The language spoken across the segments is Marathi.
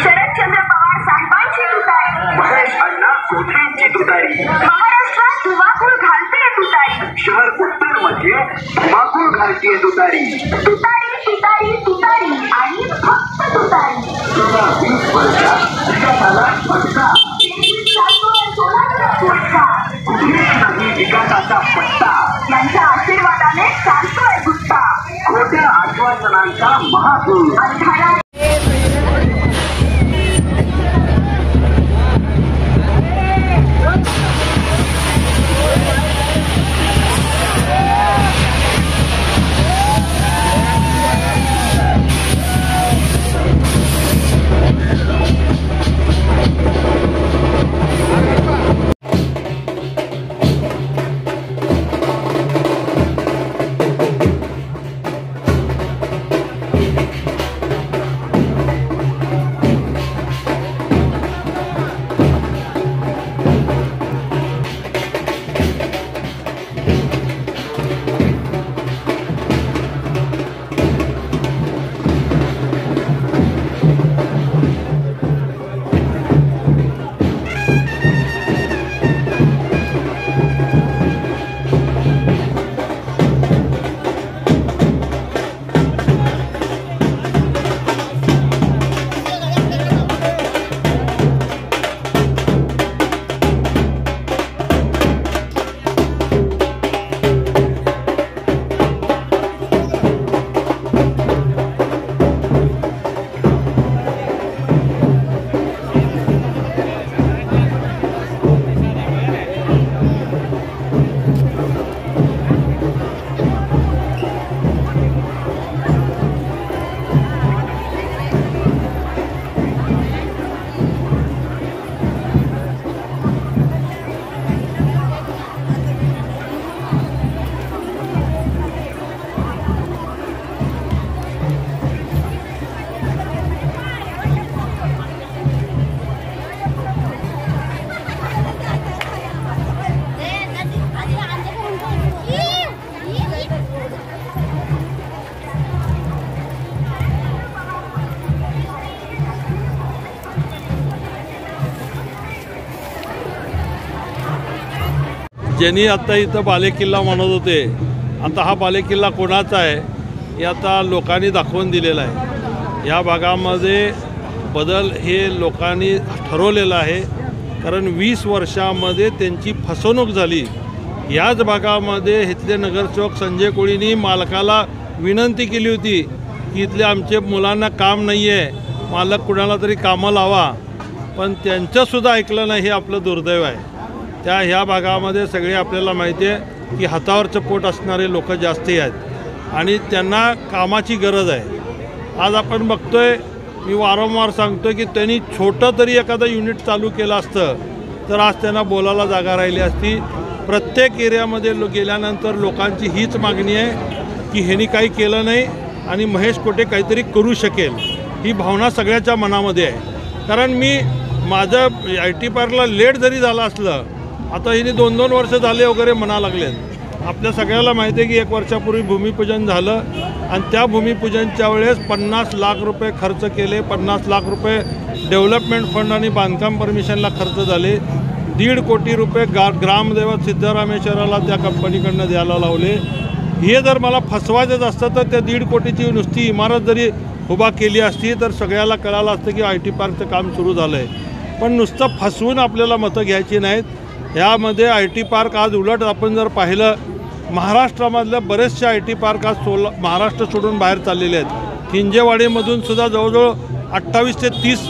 शरदचंद्र पवार साहेबांची तुतारी, महेश अण्णा कोठेंची तुतारी, महाराष्ट्रात धुमाकूळ घालते तुतारी, शहर उत्तर मध्ये धुमाकूळ घालते तुतारी, तुतारी तुतारी तुतारी आणि फक्त तुतारी. गेल्या 20 वर्षात विकासाला फटका, कुठेच नाही विकासाचा पट्टा, यांच्या आशीर्वादाने चालतोय गुट्टा, खोट्या आश्वासनांचा महापूर. अंधारा ज्यांनी आता इथं बालेकिल्ला म्हणत होते, आता हा बालेकिल्ला कोणाचा आहे हे आता लोकांनी दाखवून दिलेलं आहे. या भागामध्ये बदल हे लोकांनी ठरवलेलं आहे, कारण 20 वर्षामध्ये त्यांची फसवणूक झाली. याच भागामध्ये इथले नगरसेवक संजय कोळींनी मालकाला विनंती केली होती की इथले आमचे मुलांना काम नाही आहे, मालक कुणाला तरी कामं लावा, पण त्यांचंसुद्धा ऐकलं नाही. हे आपलं दुर्दैव आहे. ह्या भागामध्ये सगळे आपल्याला माहिती आहे की हातावरचं पोट असणारे लोक जास्ती आहेत आणि त्यांना कामाची गरज आहे. आज आपण बघतोय, मी वारंवार सांगतो की त्यांनी छोटं तरी एखादं युनिट चालू केलं असतं तर आज त्यांना बोलायला जागा राहिली असती. प्रत्येक एरियामध्ये गेल्यानंतर लोकांची हीच मागणी आहे की ह्यांनी काही केलं नाही आणि महेश कोटे काहीतरी करू शकेल, ही भावना सगळ्याच्या मनामध्ये आहे. कारण मी माझं IT पार्कला लेट जरी झालं असलं, आता हिने 2-2 वर्ष झाले वगैरे म्हणा लागलेत. आपल्या सगळ्याला माहिती आहे की 1 वर्षापूर्वी भूमिपूजन झालं आणि त्या भूमिपूजनच्या वेळेस 50 लाख रुपये खर्च केले. 50 लाख रुपये डेव्हलपमेंट फंड आणि बांधकाम परमिशनला खर्च झाले. 1.5 कोटी रुपये ग्रामदैवत सिद्धरामेश्वराला त्या कंपनीकडनं द्यायला लावले. हे जर मला फसवायचं असतं तर त्या 1.5 कोटीची नुसती इमारत जरी उभा केली असती तर सगळ्याला कळालं असतं की IT पार्कचं काम सुरू झालं आहे. पण नुसतं फसवून आपल्याला मतं घ्यायची नाहीत. ह्यामध्ये IT पार्क आज उलट आपण जर पाहिलं, महाराष्ट्रामधल्या बरेचसे IT पार्क आज महाराष्ट्र सोडून बाहेर चाललेले आहेत. हिंजेवाडीमधून सुद्धा जवळजवळ 28 ते 30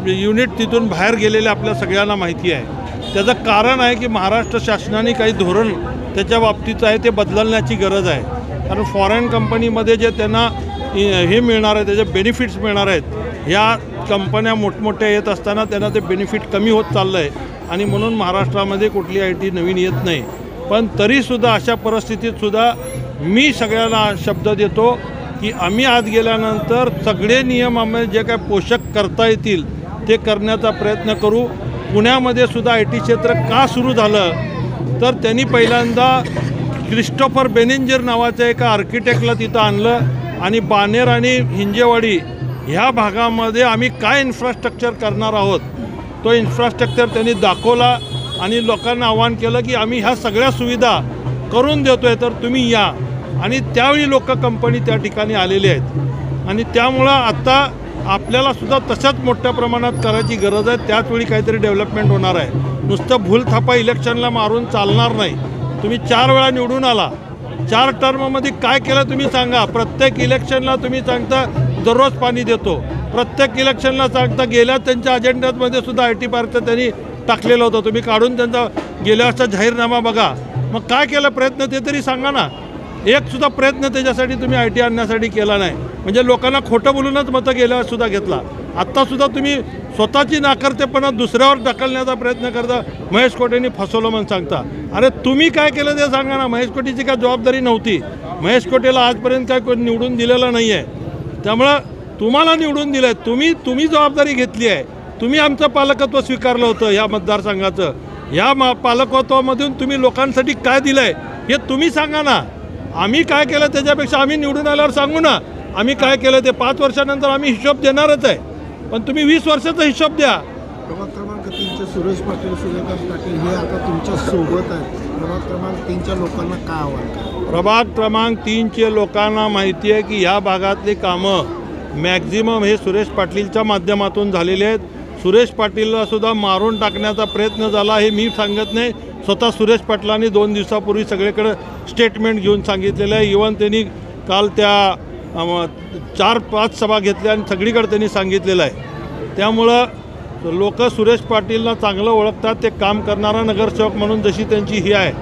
युनिट तिथून बाहेर गेलेले आपल्या सगळ्यांना माहिती आहे. त्याचं कारण आहे की महाराष्ट्र शासनाने काही धोरण त्याच्या बाबतीत आहे ते बदलण्याची गरज आहे. कारण फॉरेन कंपनीमध्ये जे त्यांना हे मिळणार आहे, त्याचे बेनिफिट्स मिळणार आहेत, ह्या कंपन्या मोठमोठ्या येत असताना त्यांना ते बेनिफिट कमी होत चाललं आहे आणि म्हणून महाराष्ट्रामध्ये कुठली IT नवीन येत नाही. पण तरीसुद्धा अशा परिस्थितीतसुद्धा मी सगळ्यांना शब्द देतो की आम्ही आत गेल्यानंतर सगळे नियम आम्ही जे काय पोषक करता येतील ते करण्याचा प्रयत्न करू. पुण्यामध्ये सुद्धा IT क्षेत्र का सुरू झालं तर त्यांनी पहिल्यांदा क्रिस्टोफर बेनिंजर नावाच्या एका आर्किटेक्टला तिथं आणलं आणि बानेर आणि हिंजेवाडी ह्या भागामध्ये आम्ही काय इन्फ्रास्ट्रक्चर करणार आहोत तो इन्फ्रास्ट्रक्चर त्यांनी दाखवला आणि लोकांना आवाहन केलं की आम्ही ह्या सगळ्या सुविधा करून देतो आहे तर तुम्ही या. आणि त्यावेळी लोक कंपनी त्या ठिकाणी आलेले आहेत आणि त्यामुळं आत्ता आपल्याला सुद्धा तशाच मोठ्या प्रमाणात करायची गरज आहे. त्याचवेळी काहीतरी डेव्हलपमेंट होणार आहे. नुसतं भूलथापा इलेक्शनला मारून चालणार नाही. तुम्ही 4 वेळा निवडून आला, 4 टर्ममध्ये काय केलं तुम्ही सांगा. प्रत्येक इलेक्शनला तुम्ही सांगता दररोज पाणी देतो, प्रत्येक इलेक्शनला सांगता गेल्या त्यांच्या अजेंड्यामध्ये सुद्धा IT पार्कचं त्यांनी टाकलेलं होतं, तुम्ही काढून त्यांचा गेल्या वर्षाचा जाहीरनामा बघा. मग काय केलं प्रयत्न ते तरी सांगा ना. एकसुद्धा प्रयत्न त्याच्यासाठी तुम्ही IT आणण्यासाठी केला नाही. म्हणजे लोकांना खोटं बोलूनच मतं गेल्यासुद्धा घेतला. आत्तासुद्धा तुम्ही स्वतःची नाकर्तेपणा दुसऱ्यावर ढकलण्याचा प्रयत्न करता. महेश कोटेंनी फसवलं म्हणून सांगता. अरे तुम्ही काय केलं ते सांगा ना. महेश कोटेची काय जबाबदारी नव्हती. महेश कोटेला आजपर्यंत काय कोणी निवडून दिलेलं नाही आहे. त्यामुळं तुम्हाला निवडून दिलं आहे, तुम्ही जबाबदारी घेतली आहे. तुम्ही आमचं पालकत्व स्वीकारलं होतं या मतदारसंघाचं. या पालकत्वामधून तुम्ही लोकांसाठी काय दिलं आहे हे तुम्ही सांगा ना. आम्ही काय केलं त्याच्यापेक्षा आम्ही निवडून आल्यावर सांगू ना आम्ही काय केलं ते. 5 वर्षानंतर आम्ही हिशोब देणारच आहे, पण तुम्ही 20 वर्षाचा हिशोब द्या. प्रभाग क्रमांक 3चे सुरेश पाटील, सूर्यकांत पाटील हे आता तुमच्या सोबत आहेत. प्रभाग क्रमांक 3च्या लोकांना काय आव्हान? प्रभाग क्रमांक 3चे लोकांना माहिती आहे की ह्या भागातली कामं मॅक्झिमम हे सुरेश पाटीलच्या माध्यमातून झालेले आहेत. सुरेश पाटीलला सुद्धा मारून टाकण्याचा प्रयत्न झाला हे मी सांगत नाही. स्वतः सुरेश पाटलांनी 2 दिवसापूर्वी सगळीकडे स्टेटमेंट घेऊन सांगितलेलं आहे. इव्हन त्यांनी काल त्या 4-5 सभा घेतल्या आणि सगळीकडे त्यांनी सांगितलेलं आहे. त्यामुळं लोक सुरेश पाटीलला चांगलं ओळखतात. ते काम करणारा नगरसेवक म्हणून जशी त्यांची ही आहे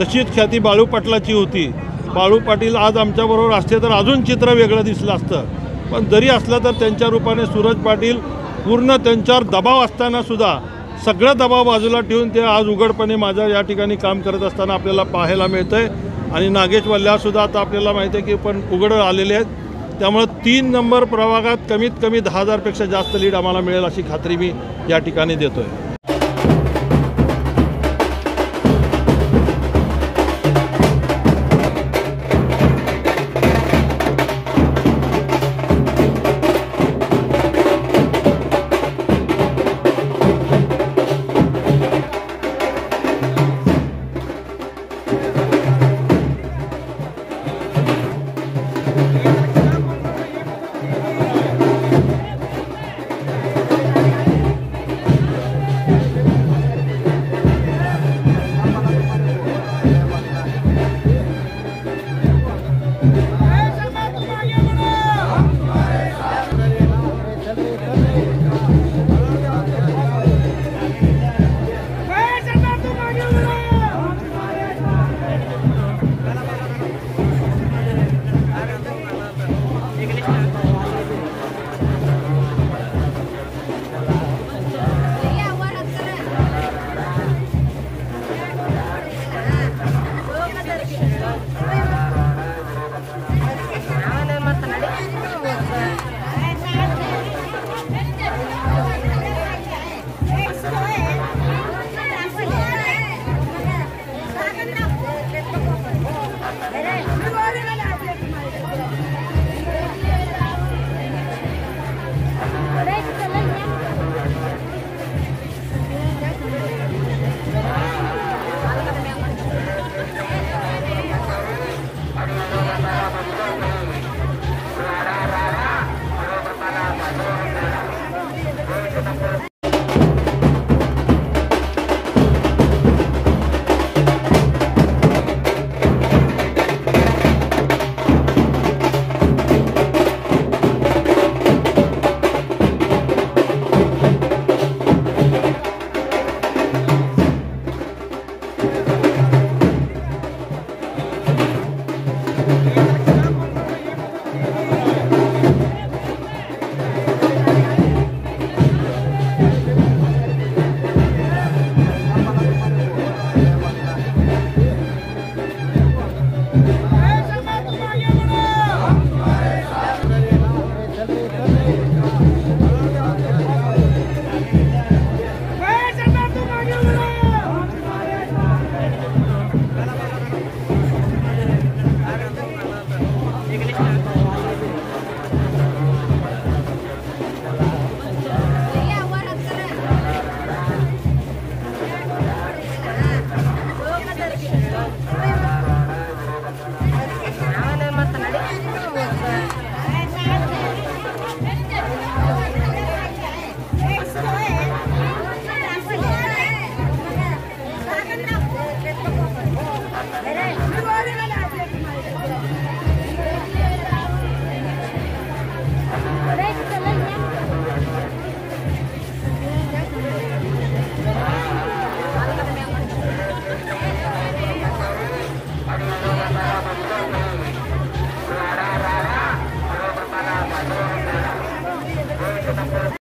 तशीच ख्याती बाळू पाटलाची होती. बाळू पाटील आज आमच्याबरोबर असते तर अजून चित्र वेगळं दिसलं असतं. पण जरी असलं तर त्यांच्या रूपाने सूरज पाटील पूर्ण त्यांच्यावर दबाव असतानासुद्धा सगळं दबाव बाजूला ठेवून ते आज उघडपणे माझ्या या ठिकाणी काम करत असताना आपल्याला पाहायला मिळतं आहे. आणि नागेश वल्ल्यासुद्धा आता आपल्याला माहिती आहे की पण उघड आलेले आहेत. त्यामुळे 3 नंबर प्रभागात कमीत कमी 10,000पेक्षा जास्त लीड आम्हाला मिळेल अशी खात्री मी या ठिकाणी देतो आहे.